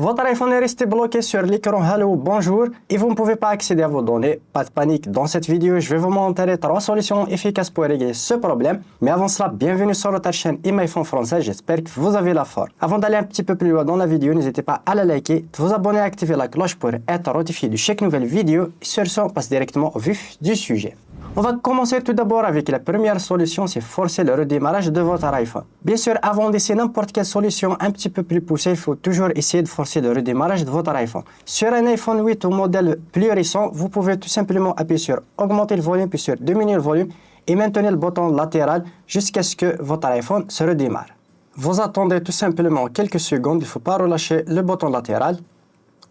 Votre iPhone est resté bloqué sur l'écran Hello, bonjour, et vous ne pouvez pas accéder à vos données. Pas de panique, dans cette vidéo, je vais vous montrer 3 solutions efficaces pour régler ce problème. Mais avant cela, bienvenue sur notre chaîne iMyPhone français, j'espère que vous avez la forme. Avant d'aller un petit peu plus loin dans la vidéo, n'hésitez pas à la liker, de vous abonner et activer la cloche pour être notifié de chaque nouvelle vidéo. Et sur ce, on passe directement au vif du sujet. On va commencer tout d'abord avec la première solution, c'est forcer le redémarrage de votre iPhone. Bien sûr, avant d'essayer n'importe quelle solution un petit peu plus poussée, il faut toujours essayer de forcer le redémarrage de votre iPhone. Sur un iPhone 8 ou modèle plus récent, vous pouvez tout simplement appuyer sur augmenter le volume puis sur diminuer le volume et maintenir le bouton latéral jusqu'à ce que votre iPhone se redémarre. Vous attendez tout simplement quelques secondes, il ne faut pas relâcher le bouton latéral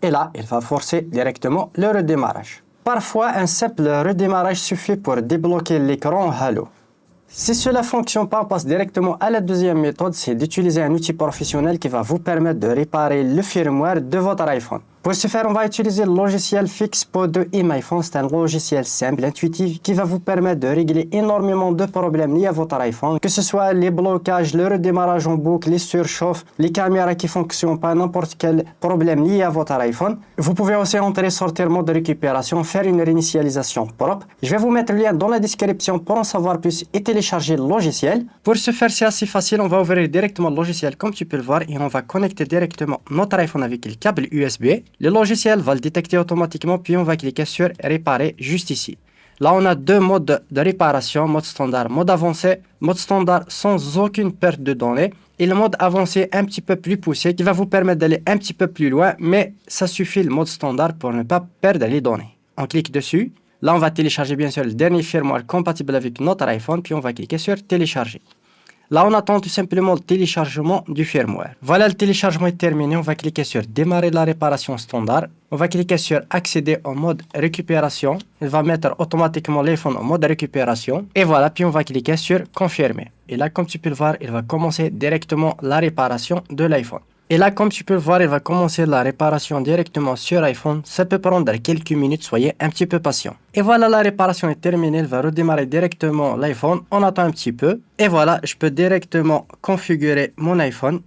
et là, il va forcer directement le redémarrage. Parfois, un simple redémarrage suffit pour débloquer l'écran Hello. Si cela ne fonctionne pas, on passe directement à la deuxième méthode, c'est d'utiliser un outil professionnel qui va vous permettre de réparer le firmware de votre iPhone. Pour ce faire, on va utiliser le logiciel Fixpo de iMyPhone. C'est un logiciel simple, intuitif, qui va vous permettre de régler énormément de problèmes liés à votre iPhone, que ce soit les blocages, le redémarrage en boucle, les surchauffes, les caméras qui ne fonctionnent pas, n'importe quel problème lié à votre iPhone. Vous pouvez aussi entrer, sortir mode de récupération, faire une réinitialisation propre. Je vais vous mettre le lien dans la description pour en savoir plus et télécharger le logiciel. Pour ce faire, c'est assez facile. On va ouvrir directement le logiciel comme tu peux le voir et on va connecter directement notre iPhone avec le câble USB. Le logiciel va le détecter automatiquement, puis on va cliquer sur réparer juste ici. Là, on a deux modes de réparation, mode standard, mode avancé, mode standard sans aucune perte de données et le mode avancé un petit peu plus poussé qui va vous permettre d'aller un petit peu plus loin, mais ça suffit le mode standard pour ne pas perdre les données. On clique dessus. Là, on va télécharger bien sûr le dernier firmware compatible avec notre iPhone, puis on va cliquer sur télécharger. Là, on attend tout simplement le téléchargement du firmware. Voilà, le téléchargement est terminé. On va cliquer sur démarrer la réparation standard. On va cliquer sur accéder au mode récupération. Il va mettre automatiquement l'iPhone en mode récupération. Et voilà, puis on va cliquer sur confirmer. Et là, comme tu peux le voir, il va commencer directement la réparation de l'iPhone. Et là, comme tu peux le voir, il va commencer la réparation directement sur iPhone. Ça peut prendre quelques minutes, soyez un petit peu patient. Et voilà, la réparation est terminée. Il va redémarrer directement l'iPhone. On attend un petit peu. Et voilà, je peux directement configurer mon iPhone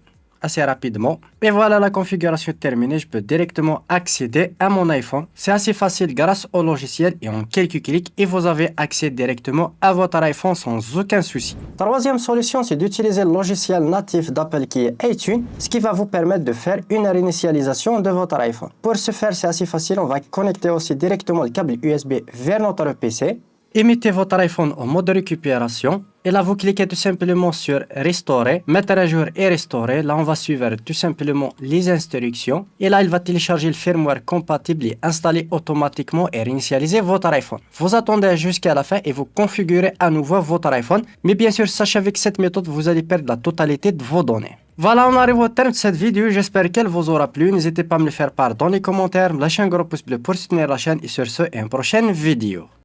assez rapidement. Et voilà, la configuration est terminée. Je peux directement accéder à mon iPhone. C'est assez facile grâce au logiciel et en quelques clics. Et vous avez accès directement à votre iPhone sans aucun souci. Troisième solution, c'est d'utiliser le logiciel natif d'Apple qui est iTunes, ce qui va vous permettre de faire une réinitialisation de votre iPhone. Pour ce faire, c'est assez facile. On va connecter aussi directement le câble USB vers notre PC. Et mettez votre iPhone en mode de récupération. Et là, vous cliquez tout simplement sur Restaurer, mettre à jour et restaurer. Là, on va suivre tout simplement les instructions. Et là, il va télécharger le firmware compatible et installer automatiquement et réinitialiser votre iPhone. Vous attendez jusqu'à la fin et vous configurez à nouveau votre iPhone. Mais bien sûr, sachez avec cette méthode, vous allez perdre la totalité de vos données. Voilà, on arrive au terme de cette vidéo. J'espère qu'elle vous aura plu. N'hésitez pas à me le faire part dans les commentaires. Lâchez un gros pouce bleu pour soutenir la chaîne. Et sur ce, à une prochaine vidéo.